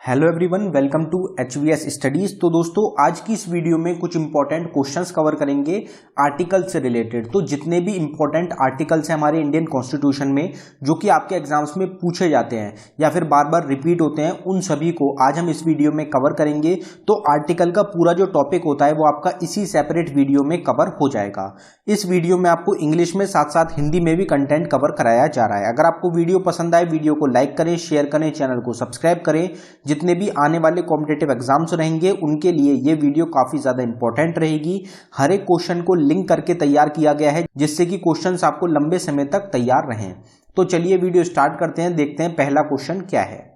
Hello everyone, welcome to HVS studies. तो दोस्तों, आज की इस वीडियो में कुछ इंपॉर्टेंट क्वेश्चंस कवर करेंगे आर्टिकल से रिलेटेड। तो जितने भी इंपॉर्टेंट आर्टिकल्स हैं हमारे इंडियन कॉन्स्टिट्यूशन में जो कि आपके एग्जाम्स में पूछे जाते हैं या फिर बार बार रिपीट होते हैं, उन सभी को आज हम इस वीडियो में कवर करेंगे। तो आर्टिकल का पूरा जो टॉपिक होता है वो आपका इसी सेपरेट वीडियो में कवर हो जाएगा। इस वीडियो में आपको इंग्लिश में साथ साथ हिंदी में भी कंटेंट कवर कराया जा रहा है। अगर आपको वीडियो पसंद आए, वीडियो को लाइक करें, शेयर करें, चैनल को सब्सक्राइब करें। जितने भी आने वाले कॉम्पिटिटिव एग्जाम्स रहेंगे उनके लिए ये वीडियो काफी ज्यादा इंपॉर्टेंट रहेगी। हर एक क्वेश्चन को लिंक करके तैयार किया गया है जिससे कि क्वेश्चंस आपको लंबे समय तक तैयार रहें। तो चलिए वीडियो स्टार्ट करते हैं, देखते हैं पहला क्वेश्चन क्या है।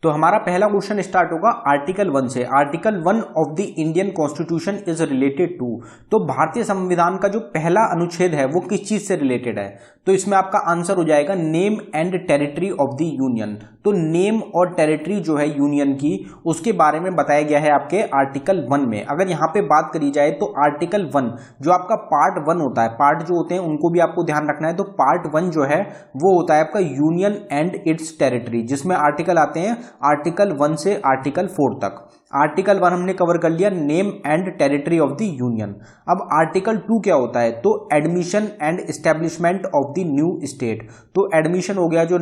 तो हमारा पहला क्वेश्चन स्टार्ट होगा आर्टिकल 1 से। Article 1 of the Indian constitution is related to. तो भारतीय संविधान का जो पहला अनुच्छेद है वो किस चीज से रिलेटेड है? तो इसमें आपका आंसर हो जाएगा name and territory of the union. तो नेम और टेरिटरी जो है यूनियन की, उसके बारे में बताया गया है आपके आर्टिकल 1 में। अगर यहां पे बात करी जाए तो आर्टिकल 1 जो आपका पार्ट 1 होता है, पार्ट जो होते हैं उनको भी आपको ध्यान रखना है। तो पार्ट 1 जो है वो होता है आपका यूनियन एंड इट्स टेरिटरी, जिसमें आर्टिकल आते हैं आर्टिकल 1 से आर्टिकल 4 तक। आर्टिकल 1 हमने कवर कर लिया, name and territory of the union. अब आर्टिकल 2 क्या होता है? तो admission and establishment of the new state. तो एडमिशन हो गया, जो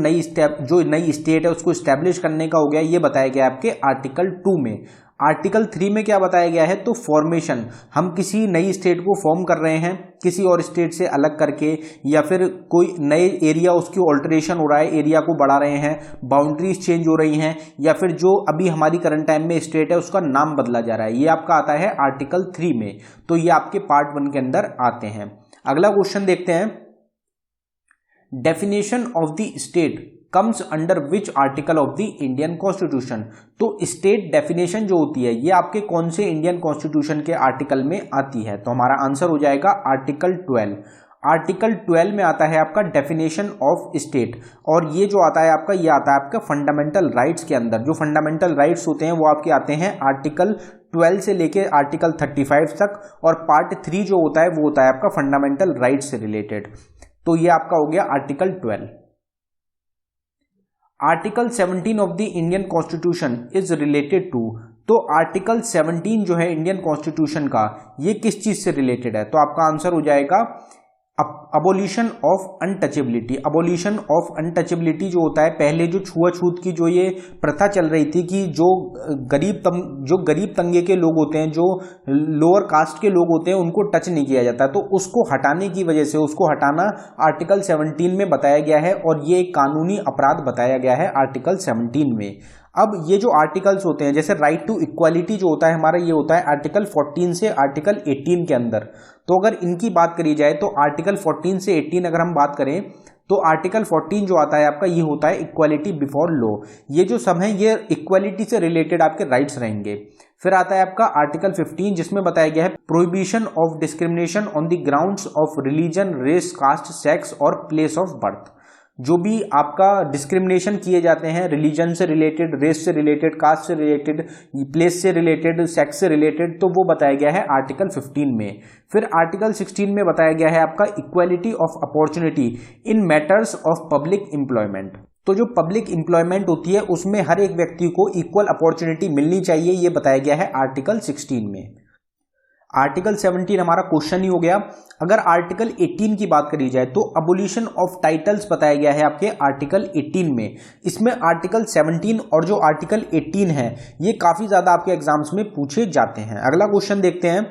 नई स्टेट है उसको स्टैब्लिश करने का हो गया, ये बताया गया आपके आर्टिकल 2 में। आर्टिकल 3 में क्या बताया गया है? तो फॉर्मेशन, हम किसी नई स्टेट को फॉर्म कर रहे हैं किसी और स्टेट से अलग करके, या फिर कोई नए एरिया उसकी ऑल्टरेशन हो रहा है, एरिया को बढ़ा रहे हैं, बाउंड्रीज चेंज हो रही हैं, या फिर जो अभी हमारी करंट टाइम में स्टेट है उसका नाम बदला जा रहा है, ये आपका आता है आर्टिकल 3 में। तो ये आपके पार्ट 1 के अंदर आते हैं। अगला क्वेश्चन देखते हैं, definition of the state comes under which article of the Indian constitution. तो स्टेट डेफिनेशन जो होती है ये आपके कौन से इंडियन कॉन्स्टिट्यूशन के आर्टिकल में आती है? तो हमारा आंसर हो जाएगा आर्टिकल 12। आर्टिकल 12 में आता है आपका डेफिनेशन ऑफ स्टेट, और ये जो आता है आपका, ये आता है आपका फंडामेंटल राइट्स के अंदर। जो फंडामेंटल राइट्स होते हैं वो आपके आते हैं आर्टिकल 12 से लेके आर्टिकल 35 तक, और पार्ट 3 जो होता है वो होता है आपका फंडामेंटल राइट्स से रिलेटेड। तो ये आपका हो गया article 12। Article 17 of the Indian constitution is related to. तो आर्टिकल 17 जो है इंडियन कॉन्स्टिट्यूशन का, ये किस चीज से रिलेटेड है? तो आपका आंसर हो जाएगा abolition of untouchability. Abolition of untouchability जो होता है, पहले जो छुआछूत की जो ये प्रथा चल रही थी कि जो गरीब तंगे के लोग होते हैं, जो लोअर कास्ट के लोग होते हैं, उनको टच नहीं किया जाता, तो उसको हटाने की वजह से, उसको हटाना आर्टिकल 17 में बताया गया है, और ये एक कानूनी अपराध बताया गया है आर्टिकल 17 में। अब ये जो आर्टिकल्स होते हैं, जैसे राइट टू इक्वालिटी जो होता है हमारा, ये होता है आर्टिकल 14 से आर्टिकल 18 के अंदर। तो अगर इनकी बात करी जाए तो आर्टिकल 14 से 18 अगर हम बात करें तो आर्टिकल 14 जो आता है आपका, ये होता है इक्वालिटी बिफोर लॉ। ये जो सब है ये इक्वालिटी से रिलेटेड आपके राइट्स रहेंगे। फिर आता है आपका आर्टिकल 15 जिसमें बताया गया है prohibition of discrimination on the grounds of religion, race, caste, sex और प्लेस ऑफ बर्थ। जो भी आपका डिस्क्रिमिनेशन किए जाते हैं रिलीजन से रिलेटेड, रेस से रिलेटेड, कास्ट से रिलेटेड, प्लेस से रिलेटेड, सेक्स से रिलेटेड, तो वो बताया गया है आर्टिकल 15 में। फिर आर्टिकल 16 में बताया गया है आपका equality of opportunity in matters of public employment. तो जो पब्लिक एम्प्लॉयमेंट होती है उसमें हर एक व्यक्ति को इक्वल अपॉर्चुनिटी मिलनी चाहिए, ये बताया गया है आर्टिकल 16 में। आर्टिकल 17 हमारा क्वेश्चन ही हो गया। अगर आर्टिकल 18 की बात करी जाए तो अबोलिशन ऑफ टाइटल्स बताया गया है आपके आर्टिकल 18 में। इसमें आर्टिकल 17 और जो आर्टिकल 18 है ये काफी ज्यादा आपके एग्जाम्स में पूछे जाते हैं। अगला क्वेश्चन देखते हैं,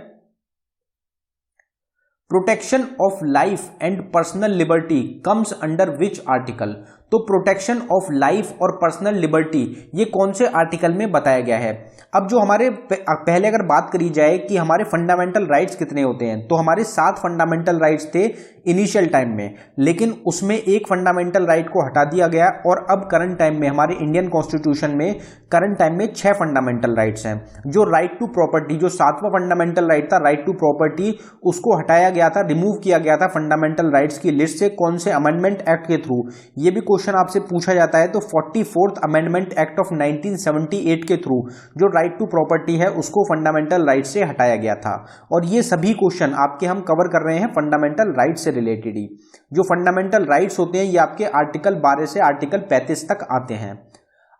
protection of life and personal liberty comes under which article. तो प्रोटेक्शन ऑफ लाइफ और पर्सनल लिबर्टी ये कौन से आर्टिकल में बताया गया है? अब जो हमारे पहले अगर बात करी जाए कि हमारे फंडामेंटल राइट्स कितने होते हैं, तो हमारे 7 फंडामेंटल राइट्स थे इनिशियल टाइम में, लेकिन उसमें एक फंडामेंटल राइट को हटा दिया गया, और अब करंट टाइम में हमारे इंडियन कॉन्स्टिट्यूशन में करंट टाइम में 6 फंडामेंटल राइट्स हैं। जो राइट टू प्रॉपर्टी, जो 7वां फंडामेंटल राइट था राइट टू प्रॉपर्टी, उसको हटाया गया था, रिमूव किया गया था फंडामेंटल राइट्स की लिस्ट से। कौन से अमेंडमेंट एक्ट के थ्रू? ये भी क्वेश्चन आपसे पूछा जाता है। तो 44th अमेंडमेंट एक्ट ऑफ 1978 के थ्रू जो राइट टू प्रॉपर्टी है उसको फंडामेंटल राइट से हटाया गया था। और ये सभी क्वेश्चन आपके हम कवर कर रहे हैं फंडामेंटल राइट से रिलेटेड ही। जो फंडामेंटल राइट्स होते हैं ये आपके आर्टिकल 12 से आर्टिकल 35 तक आते हैं।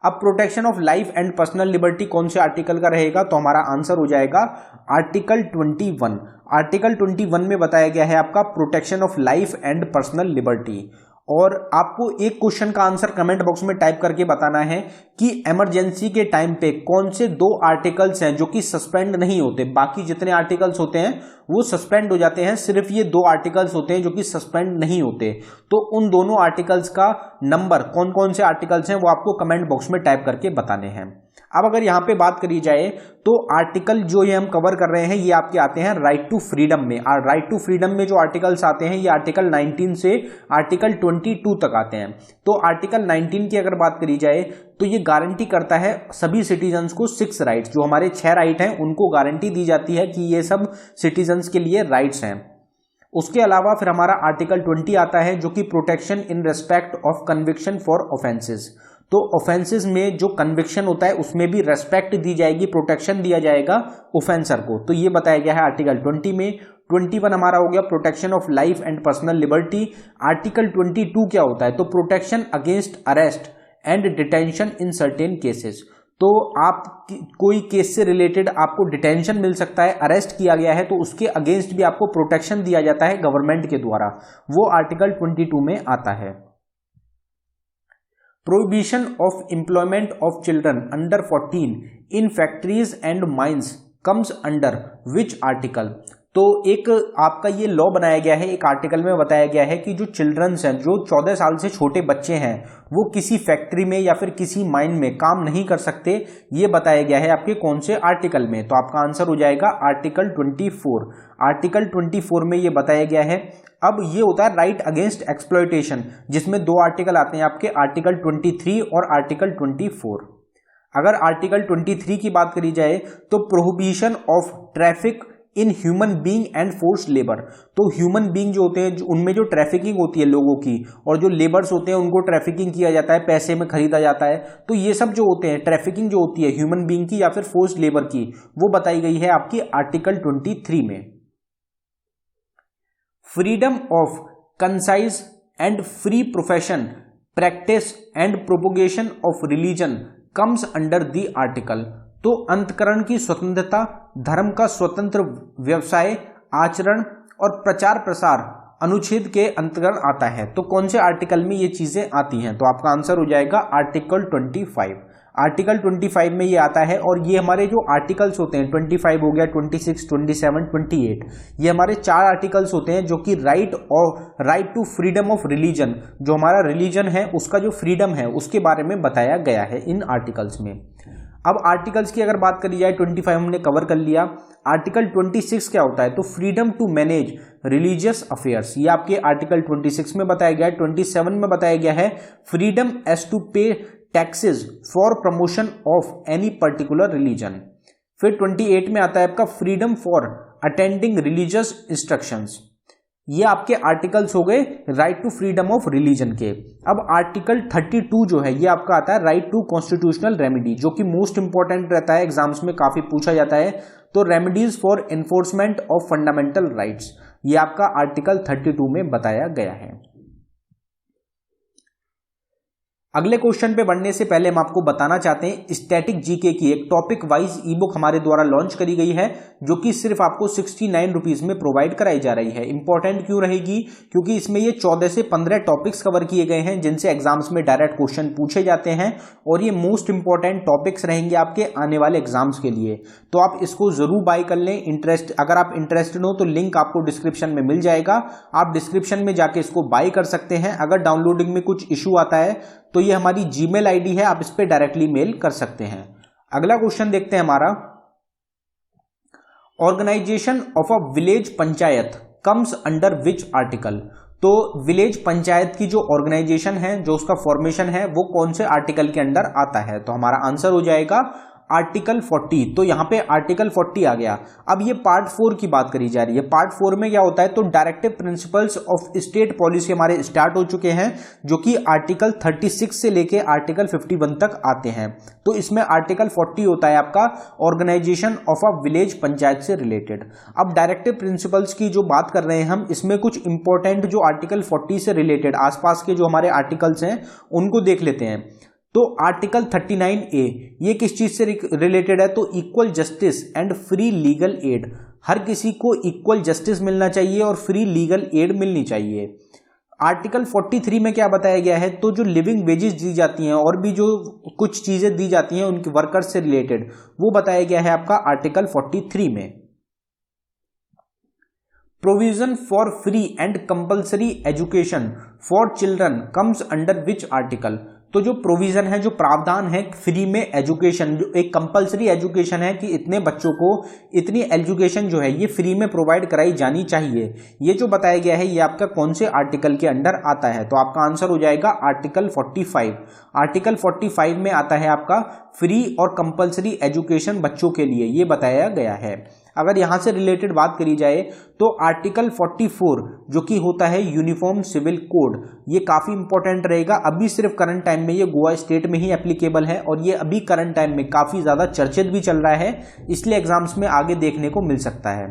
अब protection of life and personal liberty कौन से आर्टिकल का रहेगा, तो हमारा आंसर हो जाएगा आर्टिकल 21। आर्टिकल 21 में बताया गया है आपका protection of life and personal liberty. और आपको एक क्वेश्चन का आंसर कमेंट बॉक्स में टाइप करके बताना है कि इमरजेंसी के टाइम पे कौन से 2 आर्टिकल्स हैं जो कि सस्पेंड नहीं होते, बाकी जितने आर्टिकल्स होते हैं वो सस्पेंड हो जाते हैं, सिर्फ ये 2 आर्टिकल्स होते हैं जो कि सस्पेंड नहीं होते। तो उन दोनों आर्टिकल्स का नंबर, कौन कौन से आर्टिकल्स हैं, वो आपको कमेंट बॉक्स में टाइप करके बताने हैं। अब अगर यहां पे बात करी जाए तो आर्टिकल जो ये हम कवर कर रहे हैं ये आपके आते हैं राइट टू फ्रीडम में। और राइट टू फ्रीडम में जो आर्टिकल्स आते हैं ये आर्टिकल 19 से आर्टिकल 22 तक आते हैं। तो आर्टिकल 19 की अगर बात करी जाए तो ये गारंटी करता है सभी सिटीजन्स को 6 राइट्स, जो हमारे 6 राइट हैं उनको गारंटी दी जाती है कि ये सब सिटीजन्स के लिए राइट्स हैं। उसके अलावा फिर हमारा आर्टिकल 20 आता है जो कि protection in respect of conviction for offences. तो ऑफेंसेस में जो कन्विक्शन होता है उसमें भी रेस्पेक्ट दी जाएगी, प्रोटेक्शन दिया जाएगा ऑफेंसर को। तो ये बताया गया है आर्टिकल 20 में। 21 हमारा हो गया protection of life and personal liberty. Article 22 क्या होता है, तो protection against arrest and detention in certain cases. तो आप कोई केस से रिलेटेड आपको डिटेंशन मिल सकता है, अरेस्ट किया गया है, तो उसके अगेंस्ट भी आपको प्रोटेक्शन दिया जाता है गवर्नमेंट के द्वारा, वो आर्टिकल 22 में आता है। Prohibition of employment of children under 14 in factories and mines comes under which article? तो एक आपका ये लॉ बनाया गया है, एक आर्टिकल में बताया गया है कि जो चिल्ड्रंस हैं, जो 14 साल से छोटे बच्चे हैं, वो किसी फैक्ट्री में या फिर किसी माइन में काम नहीं कर सकते। ये बताया गया है आपके कौन से आर्टिकल में, तो आपका आंसर हो जाएगा आर्टिकल 24। आर्टिकल 24 में ये बताया गया है। अब ये होता है राइट अगेंस्ट एक्सप्लॉयटेशन, जिसमें 2 आर्टिकल आते हैं आपके, आर्टिकल 23 और आर्टिकल 24। अगर आर्टिकल 23 की बात करी जाए तो prohibition of traffic in human being and force labour. तो ह्यूमन बीइंग जो होते हैं उनमें जो ट्रैफिकिंग होती है लोगों की, और जो लेबर्स होते हैं उनको ट्रैफिकिंग किया जाता है, पैसे में खरीदा जाता है। तो ये सब जो होते हैं, ट्रैफिकिंग जो होती है ह्यूमन बीइंग की या फिर फोर्स लेबर की, वो बताई गई है आपकी आर्टिकल 23 में। Freedom of concise and free profession, practice and propagation of religion comes under the article. तो अंतकरण की स्वतंत्रता, धर्म का स्वतंत्र व्यवसाय, आचरण और प्रचार प्रसार अनुच्छेद के अंतर्गत आता है। तो कौन से आर्टिकल में ये चीजें आती हैं, तो आपका आंसर हो जाएगा आर्टिकल 25। आर्टिकल 25 में ये आता है। और ये हमारे जो आर्टिकल्स होते हैं, 25 हो गया, 26, 27, 28, ये हमारे 4 आर्टिकल्स होते हैं जो कि right to freedom of religion, जो हमारा रिलीजन है उसका जो फ्रीडम है उसके बारे में बताया गया है इन आर्टिकल्स में। अब आर्टिकल्स की अगर बात करी जाए, 25 हमने कवर कर लिया। आर्टिकल 26 क्या होता है, तो freedom to manage religious affairs, ये आपके आर्टिकल 26 में बताया गया है। 27 में बताया गया है freedom as to pay taxes for promotion of any particular religion. फिर 28 में आता है आपका freedom for attending religious instructions. ये आपके आर्टिकल्स हो गए right to freedom of religion के। अब आर्टिकल 32 जो है ये आपका आता है राइट टू कॉन्स्टिट्यूशनल रेमेडी, जो कि मोस्ट इंपॉर्टेंट रहता है, एग्जाम्स में काफी पूछा जाता है। तो remedies for enforcement of fundamental rights, ये आपका आर्टिकल 32 में बताया गया है। अगले क्वेश्चन पे बढ़ने से पहले हम आपको बताना चाहते हैं स्टैटिक जीके की एक टॉपिक वाइज ई बुक हमारे द्वारा लॉन्च करी गई है, जो कि सिर्फ आपको 69 रुपीज में प्रोवाइड कराई जा रही है। इंपॉर्टेंट क्यों रहेगी, क्योंकि इसमें ये 14 से 15 टॉपिक्स कवर किए गए हैं जिनसे एग्जाम्स में डायरेक्ट क्वेश्चन पूछे जाते हैं, और ये मोस्ट इंपॉर्टेंट टॉपिक्स रहेंगे आपके आने वाले एग्जाम्स के लिए। तो आप इसको जरूर बाय कर लें। अगर आप इंटरेस्टेड हो तो लिंक आपको डिस्क्रिप्शन में मिल जाएगा, आप डिस्क्रिप्शन में जाके इसको बाय कर सकते हैं। अगर डाउनलोडिंग में कुछ इशू आता है तो ये हमारी जीमेल आईडी है, आप इस पे डायरेक्टली मेल कर सकते हैं। अगला क्वेश्चन देखते हैं हमारा, organization of a village panchayat comes under which article. तो विलेज पंचायत की जो ऑर्गेनाइजेशन है, जो उसका फॉर्मेशन है, वो कौन से आर्टिकल के अंडर आता है, तो हमारा आंसर हो जाएगा आर्टिकल 40। तो यहां पे आर्टिकल 40 आ गया। अब ये पार्ट 4 की बात करी जा रही है। पार्ट 4 में क्या होता है, तो directive principles of state policy हमारे स्टार्ट हो चुके हैं, जो कि आर्टिकल 36 से लेके आर्टिकल 51 तक आते हैं। तो इसमें आर्टिकल 40 होता है आपका organization of a village panchayat से रिलेटेड। अब डायरेक्टिव प्रिंसिपल्स की जो बात कर रहे हैं हम, इसमें कुछ इंपॉर्टेंट जो आर्टिकल 40 से रिलेटेड आसपास के जो हमारे आर्टिकल्स हैं उनको देख लेते हैं। तो आर्टिकल 39A ये किस चीज से रिलेटेड है? तो equal justice and free legal aid, हर किसी को इक्वल जस्टिस मिलना चाहिए और फ्री लीगल एड मिलनी चाहिए। आर्टिकल 43 में क्या बताया गया है? तो जो लिविंग वेजेस दी जाती हैं और भी जो कुछ चीजें दी जाती हैं उनके वर्कर्स से रिलेटेड, वो बताया गया है आपका आर्टिकल 43 में। Provision for free and compulsory education for children comes under which article? तो जो प्रोविजन है, जो प्रावधान है फ्री में एजुकेशन, जो एक कंपल्सरी एजुकेशन है कि इतने बच्चों को इतनी एजुकेशन जो है ये फ्री में प्रोवाइड कराई जानी चाहिए, ये जो बताया गया है ये आपका कौन से आर्टिकल के अंडर आता है? तो आपका आंसर हो जाएगा आर्टिकल 45। आर्टिकल 45 में आता है आपका फ्री और कंपल्सरी एजुकेशन बच्चों के लिए, ये बताया गया है। अगर यहां से रिलेटेड बात करी जाए तो आर्टिकल 44 जो कि होता है यूनिफॉर्म सिविल कोड, ये काफी इंपॉर्टेंट रहेगा। अभी सिर्फ करंट टाइम में ये गोवा स्टेट में ही एप्लीकेबल है और ये अभी करंट टाइम में काफी ज्यादा चर्चित भी चल रहा है, इसलिए एग्जाम्स में आगे देखने को मिल सकता है।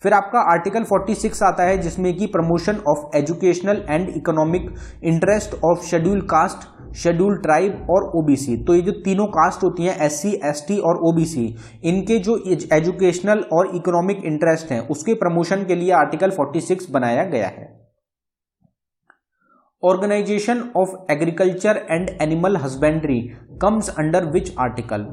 फिर आपका आर्टिकल 46 आता है जिसमें कि promotion of educational and economic interest of schedule caste, schedule tribe और ओबीसी। तो ये जो तीनों कास्ट होती हैं एससी, एसटी और ओबीसी, इनके जो एजुकेशनल और इकोनॉमिक इंटरेस्ट हैं उसके प्रमोशन के लिए आर्टिकल 46 बनाया गया है। Organization of agriculture and animal husbandry comes under which article?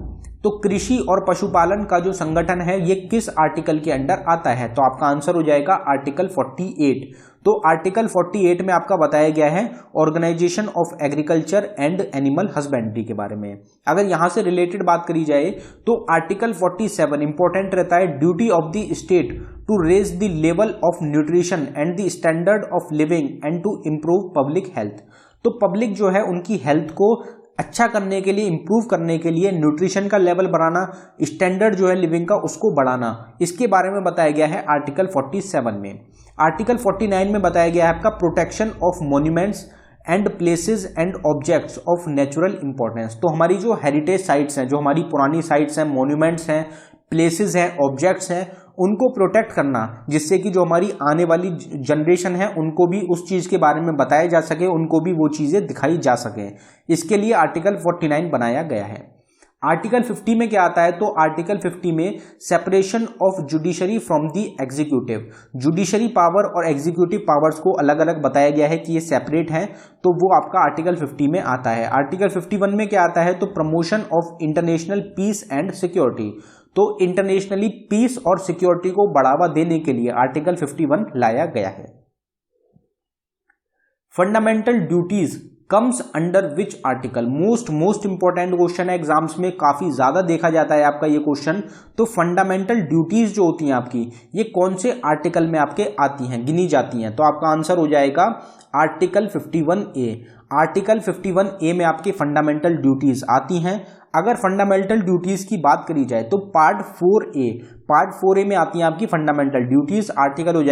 तो कृषि और पशुपालन का जो संगठन है ये किस आर्टिकल के अंडर आता है? तो आपका आंसर हो जाएगा आर्टिकल 48। तो आर्टिकल 48 में आपका बताया गया है organization of agriculture and animal husbandry के बारे में। अगर यहां से रिलेटेड बात करी जाए तो आर्टिकल 47 इंपॉर्टेंट रहता है, duty of the state to raise the level of nutrition and the standard of living and to improve public health. तो पब्लिक जो है उनकी हेल्थ को अच्छा करने के लिए, इंप्रूव करने के लिए न्यूट्रिशन का लेवल बढ़ाना, स्टैंडर्ड जो है लिविंग का उसको बढ़ाना, इसके बारे में बताया गया है आर्टिकल 47 में। आर्टिकल 49 में बताया गया है आपका protection of monuments and places and objects of natural importance. तो हमारी जो हेरिटेज साइट्स हैं, जो हमारी पुरानी साइट्स हैं, मॉन्यूमेंट्स हैं, प्लेसेस हैं, ऑब्जेक्ट्स हैं, उनको प्रोटेक्ट करना, जिससे कि जो हमारी आने वाली जनरेशन है उनको भी उस चीज़ के बारे में बताया जा सके, उनको भी वो चीज़ें दिखाई जा सके, इसके लिए आर्टिकल 49 बनाया गया है। आर्टिकल 50 में क्या आता है? तो आर्टिकल 50 में separation of judiciary from the executive, judiciary power और एग्जीक्यूटिव पावर्स को अलग अलग बताया गया है कि ये सेपरेट हैं, तो वो आपका आर्टिकल 50 में आता है। आर्टिकल 51 में क्या आता है? तो promotion of international peace and security, तो इंटरनेशनली पीस और सिक्योरिटी को बढ़ावा देने के लिए आर्टिकल 51 लाया गया है। Fundamental duties comes under which article? Most important question है, एग्जाम्स में काफी ज्यादा देखा जाता है आपका ये क्वेश्चन। तो फंडामेंटल ड्यूटीज जो होती हैं आपकी, ये कौन से आर्टिकल में आपके आती हैं, गिनी जाती हैं? तो आपका आंसर हो जाएगा आर्टिकल 51A। आर्टिकल 51A में आपकी फंडामेंटल ड्यूटीज आती हैं। अगर फंडामेंटल ड्यूटीज की बात करी जाए तो पार्ट 4A में आती हैं आपकी फंडामेंटल ड्यूटीज, आर्टिकल हो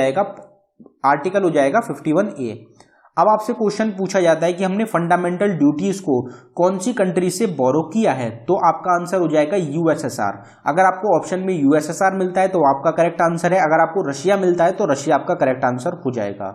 जाएगा 51A। अब आपसे क्वेश्चन पूछा जाता है कि हमने फंडामेंटल ड्यूटीज को कौन सी कंट्री से बोरो किया है, तो आपका आंसर हो जाएगा यूएसएसआर। अगर आपको ऑप्शन में यूएसएसआर मिलता है तो आपका करेक्ट आंसर है, अगर आपको रशिया मिलता है तो रशिया आपका करेक्ट आंसर हो जाएगा।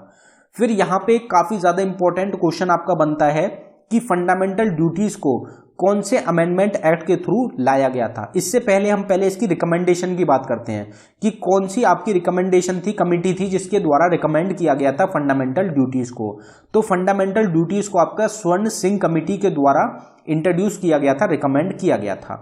फिर यहाँ पे काफी ज्यादा इंपॉर्टेंट क्वेश्चन आपका बनता है कि फंडामेंटल ड्यूटीज को कौन से अमेंडमेंट एक्ट के थ्रू लाया गया था। इससे पहले हम इसकी रिकमेंडेशन की बात करते हैं कि कौन सी आपकी रिकमेंडेशन थी, कमिटी थी जिसके द्वारा रिकमेंड किया गया था फंडामेंटल ड्यूटीज को। तो फंडामेंटल ड्यूटीज को आपका स्वर्ण सिंह कमिटी के द्वारा इंट्रोड्यूस किया गया था, रिकमेंड किया गया था।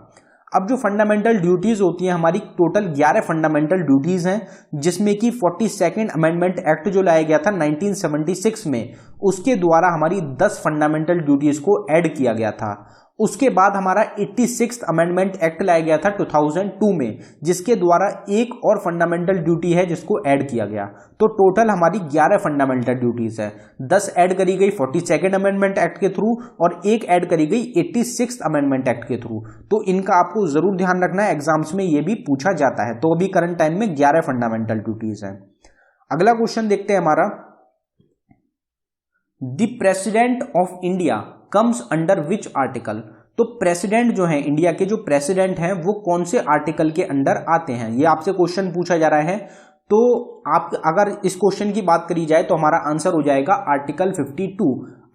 अब जो फंडामेंटल ड्यूटीज होती हैं हमारी, टोटल 11 फंडामेंटल ड्यूटीज हैं, जिसमें कि 42nd अमेंडमेंट एक्ट जो लाया गया था 1976 में, उसके द्वारा हमारी 10 फंडामेंटल ड्यूटीज को ऐड किया गया था। उसके बाद हमारा 86th अमेंडमेंट एक्ट लाया गया था 2002 में, जिसके द्वारा एक और फंडामेंटल ड्यूटी है जिसको ऐड किया गया। तो टोटल हमारी 11 फंडामेंटल ड्यूटीज है, 10 ऐड करी गई 42nd अमेंडमेंट एक्ट के थ्रू और एक ऐड करी गई 86th अमेंडमेंट एक्ट के थ्रू। तो इनका आपको जरूर ध्यान रखना है, एग्जाम्स में ये भी पूछा जाता है। तो अभी करंट टाइम में 11 फंडामेंटल ड्यूटीज है। अगला क्वेश्चन देखते हैं हमारा, the president of India comes under which article? तो प्रेसिडेंट जो है, इंडिया के जो प्रेसिडेंट हैं वो कौन से आर्टिकल के अंडर आते हैं, ये आपसे क्वेश्चन पूछा जा रहा है। तो आप अगर इस क्वेश्चन की बात करी जाए तो हमारा आंसर हो जाएगा आर्टिकल 52।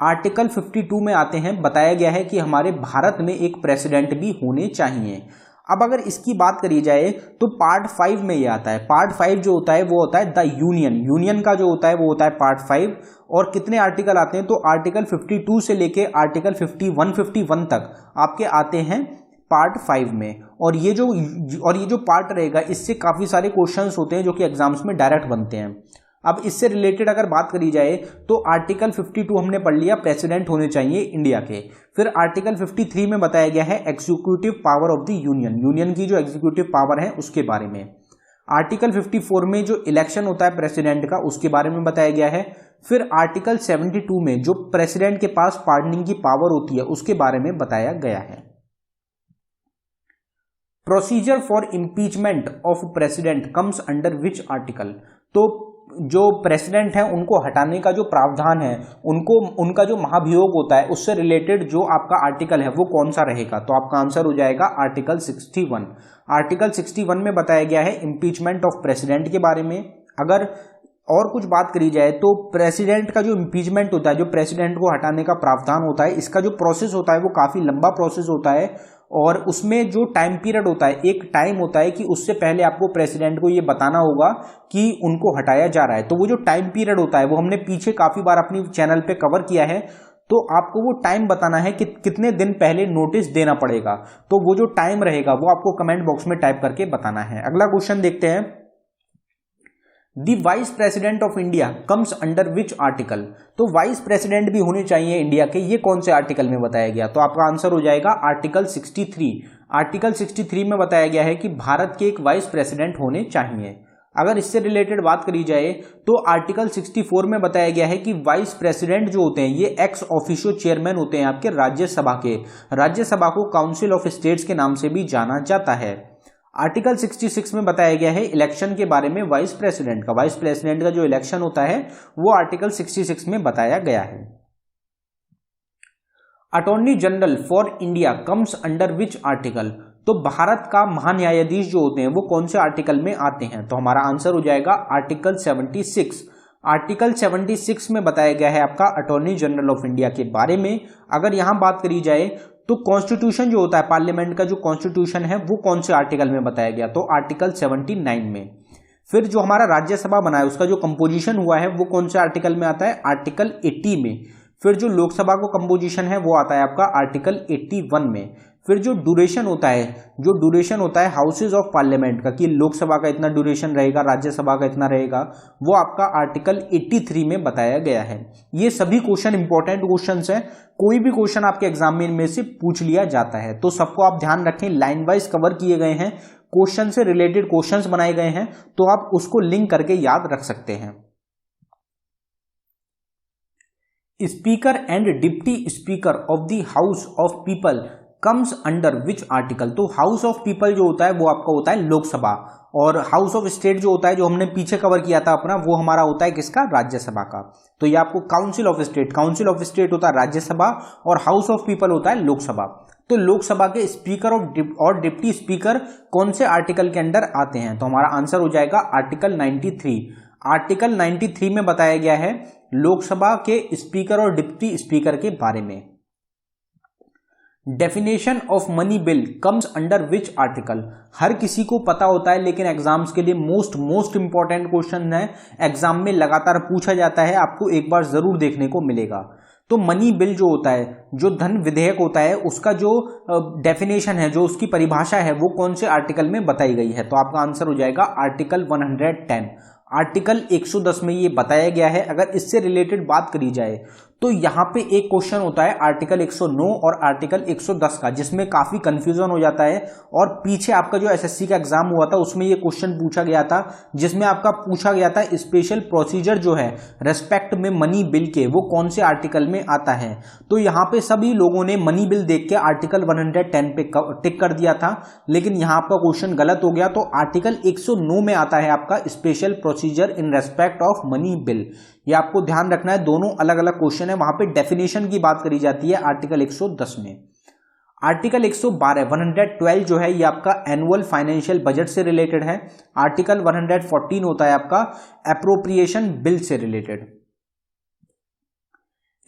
आर्टिकल 52 में आते हैं, बताया गया है कि हमारे भारत में एक प्रेसिडेंट भी होने चाहिए। अब अगर इसकी बात करी जाए तो पार्ट 5 में ये आता है। पार्ट 5 जो होता है वो होता है द यूनियन का जो होता है वो होता है पार्ट 5। और कितने आर्टिकल आते हैं तो आर्टिकल 52 से लेके आर्टिकल 51 तक आपके आते हैं पार्ट 5 में। और ये जो पार्ट रहेगा इससे काफी सारे क्वेश्चंस होते हैं जो कि एग्जाम्स में डायरेक्ट बनते हैं। अब इससे रिलेटेड अगर बात करी जाए तो आर्टिकल 52 हमने पढ़ लिया, प्रेसिडेंट होने चाहिए इंडिया के। फिर आर्टिकल 53 में बताया गया है executive power of the union की जो एग्जीक्यूटिव पावर है उसके बारे में। आर्टिकल 54 में जो इलेक्शन होता है प्रेसिडेंट का उसके बारे में बताया गया है। फिर आर्टिकल 72 में जो प्रेसिडेंट के पास पार्डनिंग की पावर होती है उसके बारे में बताया गया है। Procedure for impeachment of president comes under which article. तो जो प्रेसिडेंट है उनको हटाने का जो प्रावधान है, उनका जो महाभियोग होता है उससे रिलेटेड जो आपका आर्टिकल है वो कौन सा रहेगा, तो आपका आंसर हो जाएगा आर्टिकल 61। आर्टिकल 61 में बताया गया है इम्पीचमेंट ऑफ प्रेसिडेंट के बारे में। अगर और कुछ बात करी जाए तो प्रेसिडेंट का जो इम्पीचमेंट होता है, जो प्रेसिडेंट को हटाने का प्रावधान होता है, इसका जो प्रोसेस होता है वो काफी लंबा प्रोसेस होता है। और उसमें जो टाइम पीरियड होता है, एक टाइम होता है कि उससे पहले आपको प्रेसिडेंट को ये बताना होगा कि उनको हटाया जा रहा है। तो वो जो टाइम पीरियड होता है वो हमने पीछे काफी बार अपनी चैनल पे कवर किया है। तो आपको वो टाइम बताना है कि कितने दिन पहले नोटिस देना पड़ेगा। तो वो जो टाइम रहेगा वो आपको कमेंट बॉक्स में टाइप करके बताना है। अगला क्वेश्चन देखते हैं, the vice president of India comes under which article. तो वाइस प्रेसिडेंट भी होने चाहिए इंडिया के, ये कौन से आर्टिकल में बताया गया, तो आपका आंसर हो जाएगा आर्टिकल 63। आर्टिकल 63 में बताया गया है कि भारत के एक वाइस प्रेसिडेंट होने चाहिए। अगर इससे रिलेटेड बात करी जाए तो आर्टिकल 64 में बताया गया है कि वाइस प्रेसिडेंट जो होते हैं ये एक्स ऑफिशियो चेयरमैन होते हैं आपके राज्यसभा के। राज्यसभा को काउंसिल ऑफ स्टेट्स के नाम से भी जाना जाता है। आर्टिकल 66 में बताया गया है इलेक्शन के बारे में, वाइस प्रेसिडेंट का जो इलेक्शन होता है वो आर्टिकल 66 में बताया गया है। Attorney general for India comes under which article. तो भारत का महान्यायाधीश जो होते हैं वो कौन से आर्टिकल में आते हैं, तो हमारा आंसर हो जाएगा आर्टिकल 76। आर्टिकल 76 में बताया गया है आपका अटॉर्नी जनरल ऑफ इंडिया के बारे में। अगर यहां बात करी जाए तो कॉन्स्टिट्यूशन जो होता है, पार्लियामेंट का जो कॉन्स्टिट्यूशन है वो कौन से आर्टिकल में बताया गया, तो आर्टिकल 79 में। फिर जो हमारा राज्यसभा बना है उसका जो कंपोजिशन हुआ है वो कौन से आर्टिकल में आता है, आर्टिकल 80 में। फिर जो लोकसभा को कंपोजिशन है वो आता है आपका आर्टिकल 81 में। फिर जो ड्यूरेशन होता है हाउसेज ऑफ पार्लियामेंट का, कि लोकसभा का इतना ड्यूरेशन रहेगा, राज्यसभा का इतना रहेगा, वो आपका आर्टिकल 83 में बताया गया है। ये सभी क्वेश्चन इंपॉर्टेंट क्वेश्चंस हैं, कोई भी क्वेश्चन आपके एग्जाम में से पूछ लिया जाता है, तो सबको आप ध्यान रखें। लाइन वाइज कवर किए गए हैं, क्वेश्चन से रिलेटेड क्वेश्चंस बनाए गए हैं, तो आप उसको लिंक करके याद रख सकते हैं। Speaker and deputy speaker of the house of people comes under which article. तो हाउस ऑफ पीपल जो होता है वो आपका होता है लोकसभा, और हाउस ऑफ स्टेट जो होता है, जो हमने पीछे कवर किया था अपना, वो हमारा होता है किसका, राज्यसभा का। तो ये आपको काउंसिल ऑफ स्टेट होता है राज्यसभा, और हाउस ऑफ पीपल होता है लोकसभा। तो लोकसभा के स्पीकर और डिप्टी स्पीकर कौन से आर्टिकल के अंडर आते हैं, तो हमारा आंसर हो जाएगा आर्टिकल 93। आर्टिकल 93 में बताया गया है लोकसभा के स्पीकर और डिप्टी स्पीकर के बारे में। Definition of money bill comes under which article. हर किसी को पता होता है, लेकिन एग्जाम्स के लिए मोस्ट इंपॉर्टेंट क्वेश्चन है, एग्जाम में लगातार पूछा जाता है, आपको एक बार जरूर देखने को मिलेगा। तो मनी बिल जो होता है, जो धन विधेयक होता है, उसका जो डेफिनेशन है, जो उसकी परिभाषा है, वो कौन से आर्टिकल में बताई गई है, तो आपका आंसर हो जाएगा आर्टिकल 110। आर्टिकल 110 में ये बताया गया है। अगर इससे रिलेटेड बात करी जाए तो यहाँ पे एक क्वेश्चन होता है आर्टिकल 109 और आर्टिकल 110 का, जिसमें काफी कंफ्यूजन हो जाता है। और पीछे आपका जो एसएससी का एग्जाम हुआ था उसमें ये क्वेश्चन पूछा गया था, जिसमें आपका पूछा गया था स्पेशल प्रोसीजर जो है रेस्पेक्ट में मनी बिल के, वो कौन से आर्टिकल में आता है। तो यहाँ पे सभी लोगों ने मनी बिल देख के आर्टिकल 110 पे टिक कर दिया था, लेकिन यहाँ आपका क्वेश्चन गलत हो गया। तो आर्टिकल 109 में आता है आपका special procedure in respect of money bill. ये आपको ध्यान रखना है, दोनों अलग अलग क्वेश्चन है। वहां पे डेफिनेशन की बात करी जाती है आर्टिकल 110 में। आर्टिकल 112 जो है ये आपका एनुअल फाइनेंशियल बजट से रिलेटेड है। आर्टिकल 114 होता है आपका एप्रोप्रिएशन बिल से related.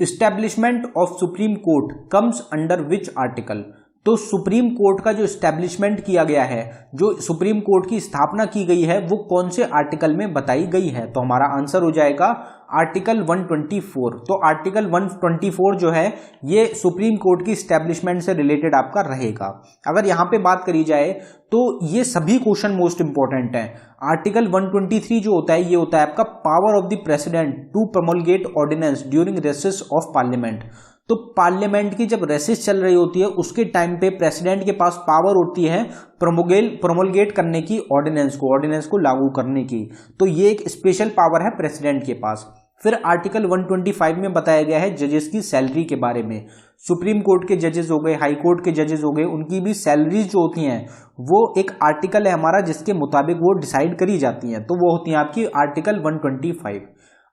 Establishment of supreme court comes under which article. तो सुप्रीम कोर्ट का जो एस्टैब्लिशमेंट किया गया है, जो सुप्रीम कोर्ट की स्थापना की गई है, वो कौन से आर्टिकल में बताई गई है? तो हमारा आंसर हो जाएगा आर्टिकल 124। तो आर्टिकल 124 जो है ये सुप्रीम कोर्ट की एस्टैब्लिशमेंट से रिलेटेड आपका रहेगा। अगर यहाँ पे बात करी जाए तो ये सभी क्वेश्चन मोस्ट इंपॉर्टेंट हैं। आर्टिकल 123 जो होता है ये होता है आपका power of the president to promulgate ordinance during recess of parliament. तो पार्लियामेंट की जब रेसेस चल रही होती है उसके टाइम पे प्रेसिडेंट के पास पावर होती है प्रोमोलगेट करने की, ऑर्डिनेंस को लागू करने की। तो ये एक स्पेशल पावर है प्रेसिडेंट के पास। फिर आर्टिकल 125 में बताया गया है जजेस की सैलरी के बारे में। सुप्रीम कोर्ट के जजेस हो गए, हाई कोर्ट के जजेस हो गए, उनकी भी सैलरीज जो होती हैं वो एक आर्टिकल है हमारा जिसके मुताबिक वो डिसाइड करी जाती हैं। तो वो होती हैं आपकी आर्टिकल 125।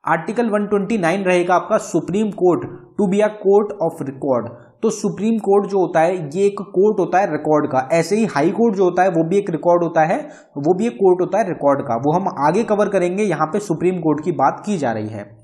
आर्टिकल 129 रहेगा आपका supreme court to be a court of record. तो सुप्रीम कोर्ट जो होता है ये एक कोर्ट होता है रिकॉर्ड का। ऐसे ही हाई कोर्ट जो होता है वो भी एक रिकॉर्ड होता है, वो भी एक कोर्ट होता है रिकॉर्ड का। वो हम आगे कवर करेंगे, यहाँ पे सुप्रीम कोर्ट की बात की जा रही है।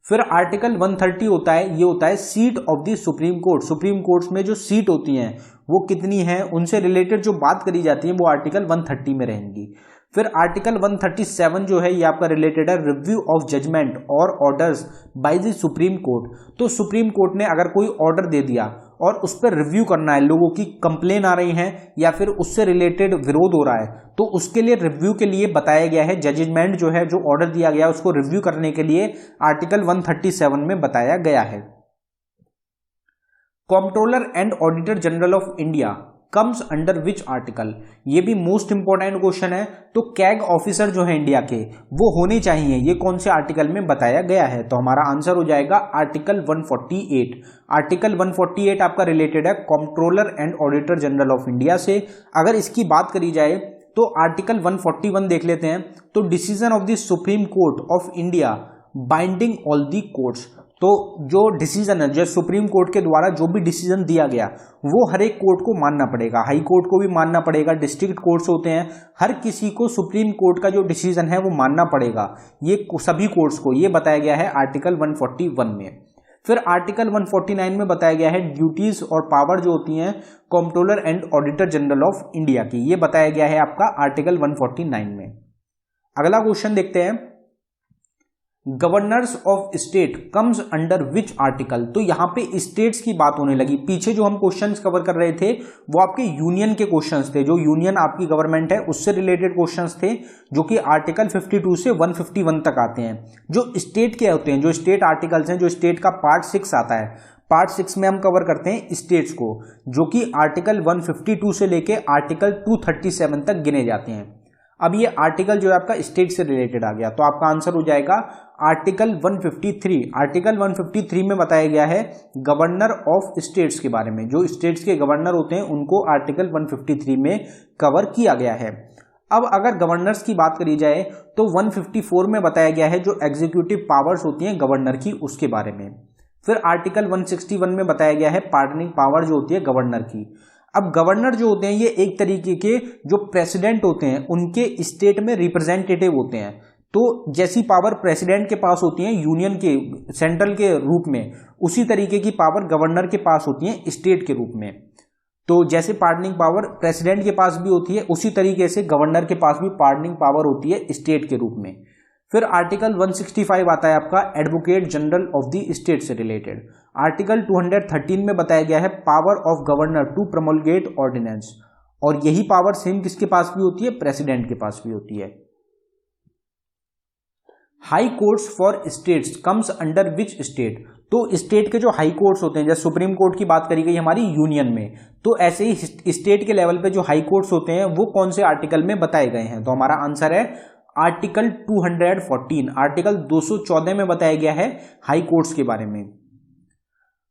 फिर आर्टिकल 130 होता है, ये होता है seat of the supreme court. Supreme court में जो सीट होती हैं वो कितनी है, उनसे रिलेटेड जो बात करी जाती है वो आर्टिकल 130 में रहेंगी। फिर आर्टिकल 137 जो है ये आपका रिलेटेड है रिव्यू ऑफ जजमेंट और orders by the supreme court. तो सुप्रीम कोर्ट ने अगर कोई ऑर्डर दे दिया और उस पर रिव्यू करना है, लोगों की कंप्लेन आ रही है या फिर उससे रिलेटेड विरोध हो रहा है, तो उसके लिए रिव्यू के लिए बताया गया है जजमेंट जो है, जो ऑर्डर दिया गया उसको रिव्यू करने के लिए आर्टिकल 137 में बताया गया है। Controller and auditor general of India comes under which article. ये भी मोस्ट इंपॉर्टेंट क्वेश्चन है। तो कैग ऑफिसर जो है इंडिया के वो होने चाहिए, ये कौन से आर्टिकल में बताया गया है? तो हमारा आंसर हो जाएगा आर्टिकल 148। आर्टिकल 148 आपका रिलेटेड है controller and auditor general of India से। अगर इसकी बात करी जाए तो आर्टिकल 141 देख लेते हैं। तो decision of the supreme court of India binding all the courts. तो जो डिसीजन है, जो सुप्रीम कोर्ट के द्वारा जो भी डिसीजन दिया गया वो हर एक कोर्ट को मानना पड़ेगा, हाई कोर्ट को भी मानना पड़ेगा, डिस्ट्रिक्ट कोर्ट्स होते हैं, हर किसी को सुप्रीम कोर्ट का जो डिसीजन है वो मानना पड़ेगा, ये सभी कोर्ट्स को, ये बताया गया है आर्टिकल 141 में। फिर आर्टिकल 149 में बताया गया है ड्यूटीज और पावर जो होती हैं controller and auditor general of India की, ये बताया गया है आपका आर्टिकल 149 में। अगला क्वेश्चन देखते हैं, governors of state comes under which article. तो यहाँ पे स्टेट्स की बात होने लगी। पीछे जो हम क्वेश्चंस कवर कर रहे थे वो आपके यूनियन के क्वेश्चंस थे, जो यूनियन आपकी गवर्नमेंट है उससे रिलेटेड क्वेश्चंस थे, जो कि आर्टिकल 52 से 151 तक आते हैं। जो स्टेट के होते हैं, जो स्टेट आर्टिकल्स हैं, जो स्टेट का पार्ट 6 आता है, पार्ट 6 में हम कवर करते हैं स्टेट्स को, जो कि आर्टिकल 152 से लेके आर्टिकल 237 तक गिने जाते हैं। अब ये आर्टिकल जो है आपका स्टेट से रिलेटेड आ गया, तो आपका आंसर हो जाएगा आर्टिकल 153। आर्टिकल 153 में बताया गया है गवर्नर ऑफ स्टेट्स के बारे में। जो स्टेट्स के गवर्नर होते हैं उनको आर्टिकल 153 में कवर किया गया है। अब अगर गवर्नर्स की बात करी जाए तो 154 में बताया गया है जो एग्जीक्यूटिव पावर्स होती हैं गवर्नर की, उसके बारे में। फिर आर्टिकल 161 में बताया गया है पार्डनिंग पावर जो होती है गवर्नर की। अब गवर्नर जो होते हैं ये एक तरीके के जो प्रेसिडेंट होते हैं उनके स्टेट में रिप्रेजेंटेटिव होते हैं। तो जैसी पावर प्रेसिडेंट के पास होती है यूनियन के, सेंट्रल के रूप में, उसी तरीके की पावर गवर्नर के पास होती है स्टेट के रूप में। तो जैसे पार्डनिंग पावर प्रेसिडेंट के पास भी होती है, उसी तरीके से गवर्नर के पास भी पार्डनिंग पावर होती है स्टेट के रूप में। फिर आर्टिकल 165 आता है आपका advocate general of the state से रिलेटेड। आर्टिकल 213 में बताया गया है power of governor to promulgate ordinance, और यही पावर सेम किसके पास भी होती है? प्रेसिडेंट के पास भी होती है। High courts for states comes under which state. तो स्टेट के जो हाई कोर्ट्स होते हैं, जैसे सुप्रीम कोर्ट की बात करी गई हमारी यूनियन में, तो ऐसे ही स्टेट के लेवल पे जो हाई कोर्ट्स होते हैं वो कौन से आर्टिकल में बताए गए हैं? तो हमारा आंसर है आर्टिकल 214। आर्टिकल 214 में बताया गया है हाई कोर्ट्स के बारे में।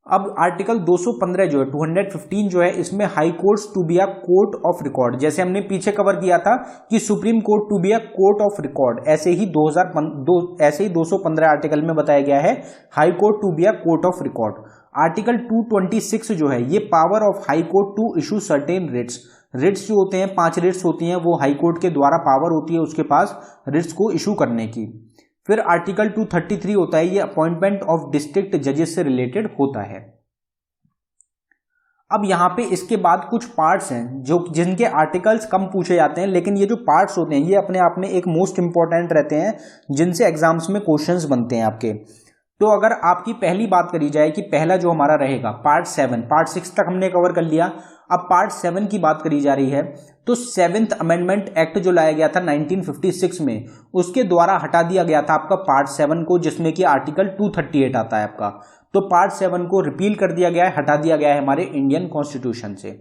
अब आर्टिकल 215 जो है, 215 जो है, इसमें high courts to be a court of record, जैसे हमने पीछे कवर किया था कि supreme court to be a court of record, ऐसे ही 215 आर्टिकल में बताया गया है high court to be a court of record. Article 226 जो है ये power of high court to issue certain writs. Writs जो होते हैं 5 रिट्स होती हैं, वो हाई कोर्ट के द्वारा पावर होती है उसके पास रिट्स को इशू करने की। फिर आर्टिकल 233 होता है, ये अपॉइंटमेंट ऑफ डिस्ट्रिक्ट जजेस से रिलेटेड होता है। अब यहाँ पे इसके बाद कुछ पार्ट्स हैं जो जिनके आर्टिकल्स कम पूछे जाते हैं, लेकिन ये जो पार्ट्स होते हैं ये अपने आप में एक मोस्ट इंपॉर्टेंट रहते हैं जिनसे एग्जाम्स में क्वेश्चंस बनते हैं आपके। तो अगर आपकी पहली बात करी जाए कि पहला जो हमारा रहेगा पार्ट 7, पार्ट 6 तक हमने कवर कर लिया, अब पार्ट 7 की बात करी जा रही है। तो 7th अमेंडमेंट एक्ट जो लाया गया था 1956 में, उसके द्वारा हटा दिया गया था आपका पार्ट 7 को, जिसमें कि आर्टिकल 238 आता है आपका। तो पार्ट 7 को रिपील कर दिया गया है, हटा दिया गया है हमारे इंडियन कॉन्स्टिट्यूशन से।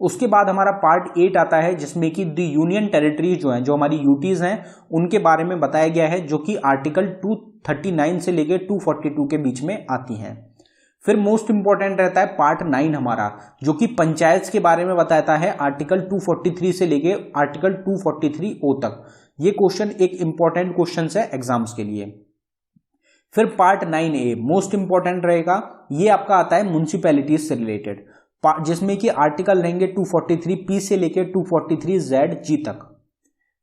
उसके बाद हमारा पार्ट 8 आता है जिसमें कि द यूनियन टेरिटरीज जो हैं, जो हमारी यूटीज हैं, उनके बारे में बताया गया है, जो कि आर्टिकल 239 से लेके 242 के बीच में आती हैं। फिर मोस्ट इंपॉर्टेंट रहता है पार्ट 9 हमारा, जो कि पंचायत के बारे में बताता है, आर्टिकल 243 से लेके आर्टिकल 243O तक। ये क्वेश्चन एक इंपॉर्टेंट क्वेश्चन है एग्जाम्स के लिए। फिर पार्ट 9A मोस्ट इंपॉर्टेंट रहेगा, ये आपका आता है म्युनिसिपैलिटीज से रिलेटेड, जिसमें कि आर्टिकल रहेंगे 243P से लेके 243ZG तक।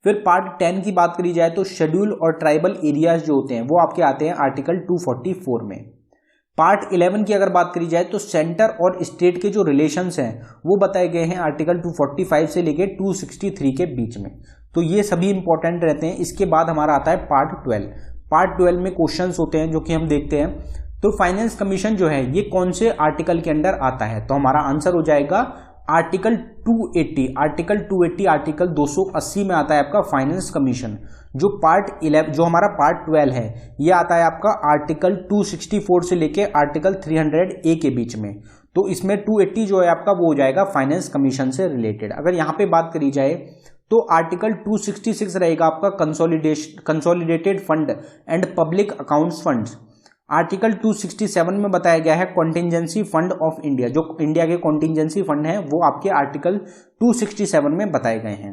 फिर पार्ट 10 की बात करी जाए तो शेड्यूल और ट्राइबल एरियाज जो होते हैं वो आपके आते हैं आर्टिकल 244 में। पार्ट 11 की अगर बात करी जाए तो सेंटर और स्टेट के जो रिलेशंस हैं वो बताए गए हैं आर्टिकल 245 से लेके 263 के बीच में। तो ये सभी इंपॉर्टेंट रहते हैं। इसके बाद हमारा आता है पार्ट 12। पार्ट 12 में क्वेश्चंस होते हैं जो कि हम देखते हैं। तो फाइनेंस कमीशन जो है ये कौन से आर्टिकल के अंडर आता है, तो हमारा आंसर हो जाएगा आर्टिकल 280। आर्टिकल 280 आर्टिकल 280 में आता है आपका फाइनेंस कमीशन। जो पार्ट 11 जो हमारा पार्ट 12 है ये आता है आपका आर्टिकल 264 से लेके आर्टिकल 300A के बीच में। तो इसमें 280 जो है आपका वो हो जाएगा फाइनेंस कमीशन से रिलेटेड। अगर यहाँ पे बात करी जाए तो आर्टिकल 266 रहेगा आपका consolidated fund and public accounts funds. Article 267 में बताया गया है कॉन्टिजेंसी फंड ऑफ इंडिया, जो इंडिया के कॉन्टिजेंसी फंड हैं वो आपके आर्टिकल 267 में बताए गए हैं।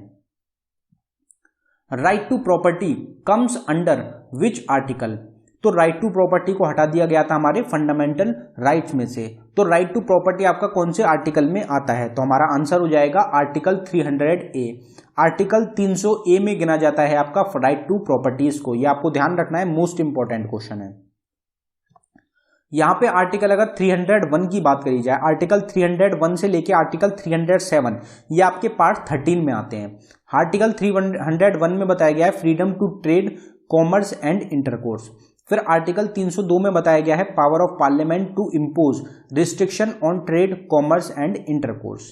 Right to property comes under which article, तो राइट टू प्रॉपर्टी को हटा दिया गया था हमारे फंडामेंटल राइट्स में से। तो राइट टू प्रॉपर्टी आपका कौन से आर्टिकल में आता है, तो हमारा आंसर हो जाएगा आर्टिकल 300A। आर्टिकल 300A में गिना जाता है आपका राइट टू प्रॉपर्टीज को। ये आपको ध्यान रखना है, मोस्ट इंपॉर्टेंट क्वेश्चन है। यहाँ पे आर्टिकल अगर 301 की बात करी जाए, आर्टिकल 301 से लेके आर्टिकल 307 ये आपके पार्ट 13 में आते हैं। आर्टिकल 301 में बताया गया है freedom to trade, commerce and intercourse. फिर आर्टिकल 302 में बताया गया है power of parliament to impose restriction on trade, commerce and intercourse.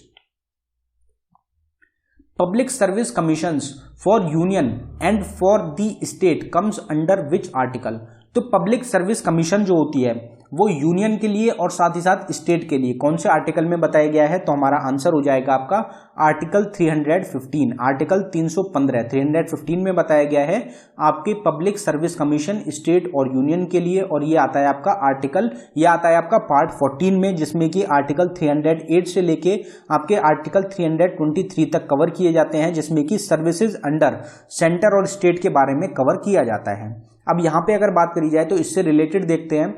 Public service commissions for union and for the state comes under which article, तो public service commission जो होती है वो यूनियन के लिए और साथ ही साथ स्टेट के लिए कौन से आर्टिकल में बताया गया है, तो हमारा आंसर हो जाएगा आपका आर्टिकल 315। आर्टिकल 315 में बताया गया है आपके पब्लिक सर्विस कमीशन स्टेट और यूनियन के लिए, और ये आता है आपका आर्टिकल, ये आता है आपका पार्ट 14 में, जिसमें कि आर्टिकल 308 से लेके आपके आर्टिकल 323 तक कवर किए जाते हैं, जिसमें कि सर्विसेज अंडर सेंटर और स्टेट के बारे में कवर किया जाता है। अब यहाँ पे अगर बात करी जाए तो इससे रिलेटेड देखते हैं।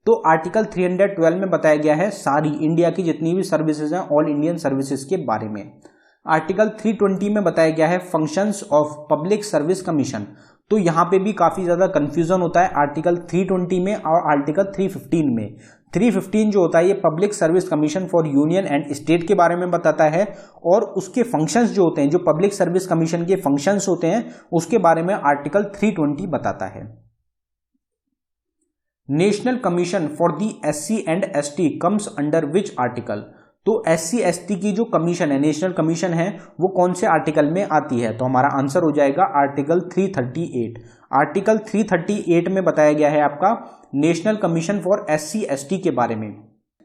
तो आर्टिकल 312 में बताया गया है सारी इंडिया की जितनी भी सर्विसेज हैं, ऑल इंडियन सर्विसेज के बारे में। आर्टिकल 320 में बताया गया है functions of public service commission. तो यहाँ पे भी काफी ज्यादा कंफ्यूजन होता है आर्टिकल 320 में और आर्टिकल 315 में। 315 जो होता है ये public service commission for union and state के बारे में बताता है, और उसके फंक्शंस जो होते हैं, जो पब्लिक सर्विस कमीशन के फंक्शंस होते हैं, उसके बारे में आर्टिकल 320 बताता है। National commission for the SC and ST comes under which article, तो SC ST की जो कमीशन है, नेशनल कमीशन है, वो कौन से आर्टिकल में आती है, तो हमारा आंसर हो जाएगा आर्टिकल 338। आर्टिकल 338 में बताया गया है आपका national commission for SC ST के बारे में।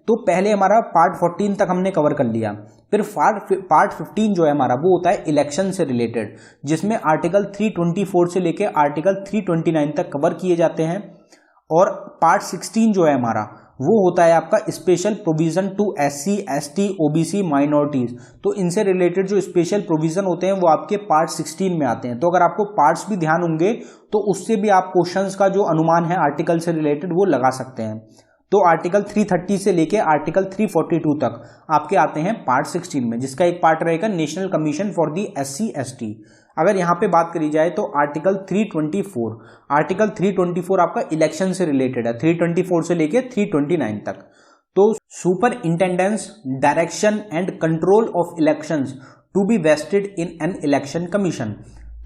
तो पहले हमारा पार्ट 14 तक हमने कवर कर लिया। फिर पार्ट 15 जो है हमारा वो होता है इलेक्शन से रिलेटेड, जिसमें आर्टिकल 324 से लेके आर्टिकल 329 तक कवर किए जाते हैं। और पार्ट 16 जो है हमारा वो होता है आपका special provision to SC ST OBC minorities. तो इनसे रिलेटेड जो स्पेशल प्रोविजन होते हैं वो आपके पार्ट 16 में आते हैं। तो अगर आपको पार्ट्स भी ध्यान होंगे तो उससे भी आप क्वेश्चंस का जो अनुमान है आर्टिकल से रिलेटेड वो लगा सकते हैं। तो आर्टिकल 330 से लेके आर्टिकल 342 तक आपके आते हैं पार्ट 16 में, जिसका एक पार्ट रहेगा national commission for the SC ST। अगर यहाँ पे बात करी जाए तो आर्टिकल 324 आपका इलेक्शन से रिलेटेड है, 324 से लेके 329 तक। तो superintendence direction and control of elections to be vested in an election commission.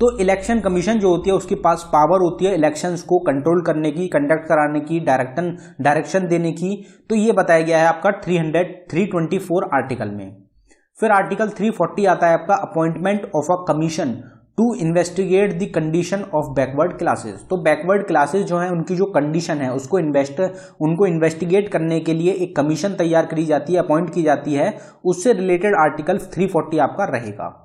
तो इलेक्शन कमीशन जो होती है उसके पास पावर होती है इलेक्शंस को कंट्रोल करने की, कंडक्ट कराने की, डायरेक्शन देने की। तो ये बताया गया है आपका 324 आर्टिकल में। फिर आर्टिकल 340 आता है आपका appointment of a commission to investigate the condition of backward classes. तो बैकवर्ड क्लासेस जो है उनकी जो कंडीशन है उसको उनको इन्वेस्टिगेट करने के लिए एक कमीशन तैयार करी जाती है, अपॉइंट की जाती है, उससे रिलेटेड आर्टिकल 340 आपका रहेगा।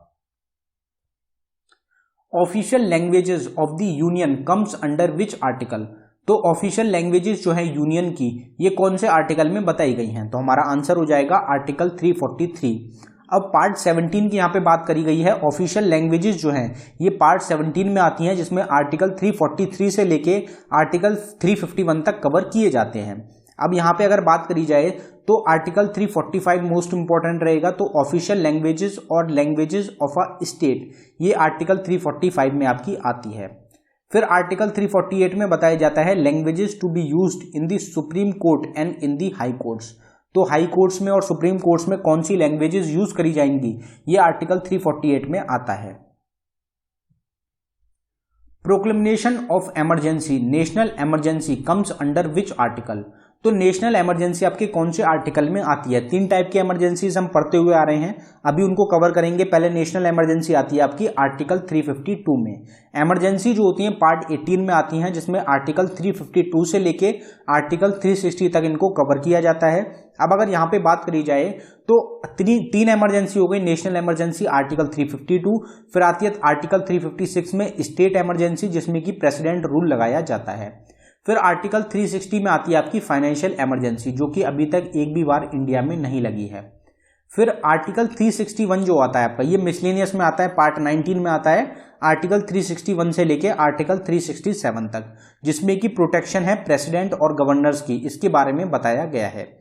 Official languages of the union comes under which article. तो ऑफिशियल लैंग्वेजेस जो है यूनियन की ये कौन से आर्टिकल में बताई गई हैं, तो हमारा आंसर हो जाएगा आर्टिकल 343। अब पार्ट 17 की यहाँ पे बात करी गई है। ऑफिशियल लैंग्वेजेस जो हैं ये पार्ट 17 में आती हैं, जिसमें आर्टिकल 343 से लेके आर्टिकल 351 तक कवर किए जाते हैं। अब यहाँ पे अगर बात करी जाए तो आर्टिकल 345 मोस्ट इंपॉर्टेंट रहेगा। तो ऑफिशियल लैंग्वेजेस और लैंग्वेजेस ऑफ अ स्टेट ये आर्टिकल 345 में आपकी आती है। फिर आर्टिकल 348 में बताया जाता है languages to be used in the supreme court and in the high courts. तो हाई कोर्ट्स में और सुप्रीम कोर्ट्स में कौन सी लैंग्वेजेस यूज करी जाएंगी, ये आर्टिकल 348 में आता है। Proclamation of emergency, national emergency comes under which article. तो नेशनल इमरजेंसी आपके कौन से आर्टिकल में आती है। 3 टाइप की इमरजेंसीज हम पढ़ते हुए आ रहे हैं, अभी उनको कवर करेंगे। पहले नेशनल इमरजेंसी आती है आपकी आर्टिकल 352 में। इमरजेंसी जो होती है पार्ट 18 में आती हैं, जिसमें आर्टिकल 352 से लेके आर्टिकल 360 तक इनको कवर किया जाता है। अब अगर यहाँ पे बात करी जाए तो तीन इमरजेंसी हो गई। नेशनल इमरजेंसी आर्टिकल 352, फिर आती है आर्टिकल 356 में स्टेट इमरजेंसी, जिसमें कि प्रेसिडेंट रूल लगाया जाता है। फिर आर्टिकल 360 में आती है आपकी फाइनेंशियल इमरजेंसी, जो कि अभी तक एक भी बार इंडिया में नहीं लगी है। फिर आर्टिकल 361 जो आता है आपका ये मिसलेनियस में आता है, पार्ट 19 में आता है, आर्टिकल 361 से लेके आर्टिकल 367 तक, जिसमें कि प्रोटेक्शन है प्रेसिडेंट और गवर्नर्स की, इसके बारे में बताया गया है।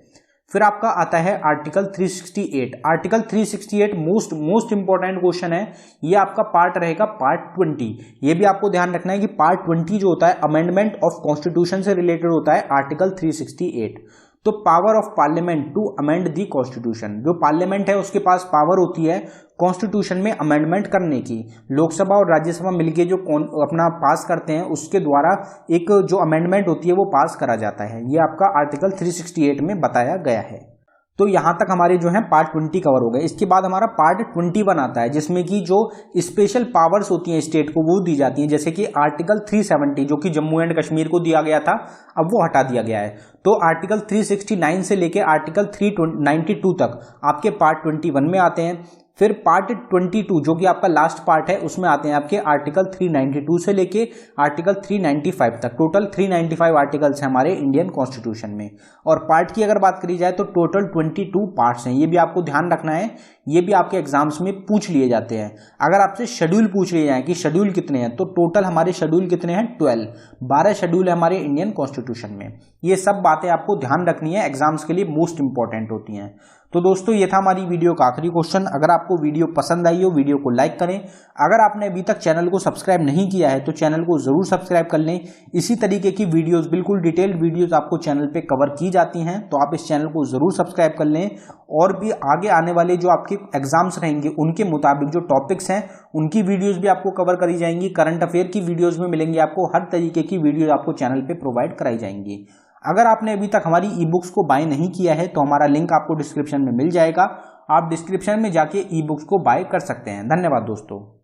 फिर आपका आता है article 368। Article 368 most important question है, ये आपका पार्ट रहेगा पार्ट 20। ये भी आपको ध्यान रखना है कि पार्ट 20 जो होता है अमेंडमेंट ऑफ कॉन्स्टिट्यूशन से रिलेटेड होता है आर्टिकल 368। तो power of parliament to amend the constitution, जो पार्लियामेंट है उसके पास पावर होती है कॉन्स्टिट्यूशन में अमेंडमेंट करने की। लोकसभा और राज्यसभा मिलके जो अपना पास करते हैं उसके द्वारा एक जो अमेंडमेंट होती है वो पास करा जाता है। ये आपका आर्टिकल 368 में बताया गया है। तो यहां तक हमारे जो है पार्ट 20 कवर हो गए। इसके बाद हमारा पार्ट 21 आता है, जिसमें कि जो स्पेशल पावर्स होती हैं स्टेट को वो दी जाती हैं। जैसे कि आर्टिकल 370 जो कि जम्मू एंड कश्मीर को दिया गया था, अब वो हटा दिया गया है। तो आर्टिकल 369 से लेके आर्टिकल 392 तक आपके पार्ट 21 में आते हैं। फिर पार्ट 22 जो कि आपका लास्ट पार्ट है उसमें आते हैं आपके आर्टिकल 392 से लेके आर्टिकल 395 तक। टोटल 395 आर्टिकल्स हैं हमारे इंडियन कॉन्स्टिट्यूशन में। और पार्ट की अगर बात करी जाए तो टोटल 22 पार्ट्स हैं। ये भी आपको ध्यान रखना है, ये भी आपके एग्जाम्स में पूछ लिए जाते हैं। अगर आपसे शेड्यूल पूछ लिए जाए कि शेड्यूल कितने हैं, तो टोटल हमारे शेड्यूल कितने हैं 12 शेड्यूल है हमारे इंडियन कॉन्स्टिट्यूशन में। ये सब बातें आपको ध्यान रखनी है, एग्जाम्स के लिए मोस्ट इंपॉर्टेंट होती हैं। तो दोस्तों ये था हमारी वीडियो का आखिरी क्वेश्चन। अगर आपको वीडियो पसंद आई हो वीडियो को लाइक करें। अगर आपने अभी तक चैनल को सब्सक्राइब नहीं किया है तो चैनल को जरूर सब्सक्राइब कर लें। इसी तरीके की वीडियोस, बिल्कुल डिटेल्ड वीडियोस आपको चैनल पे कवर की जाती हैं, तो आप इस चैनल को जरूर सब्सक्राइब कर लें। और भी आगे आने वाले जो आपके एग्जाम्स रहेंगे उनके मुताबिक जो टॉपिक्स हैं उनकी वीडियोस भी आपको कवर करी जाएंगी। करंट अफेयर की वीडियोस में मिलेंगी आपको, हर तरीके की वीडियो आपको चैनल पे प्रोवाइड कराई जाएंगी। अगर आपने अभी तक हमारी ई बुक्स को बाय नहीं किया है तो हमारा लिंक आपको डिस्क्रिप्शन में मिल जाएगा, आप डिस्क्रिप्शन में जाके ई बुक्स को बाय कर सकते हैं। धन्यवाद दोस्तों।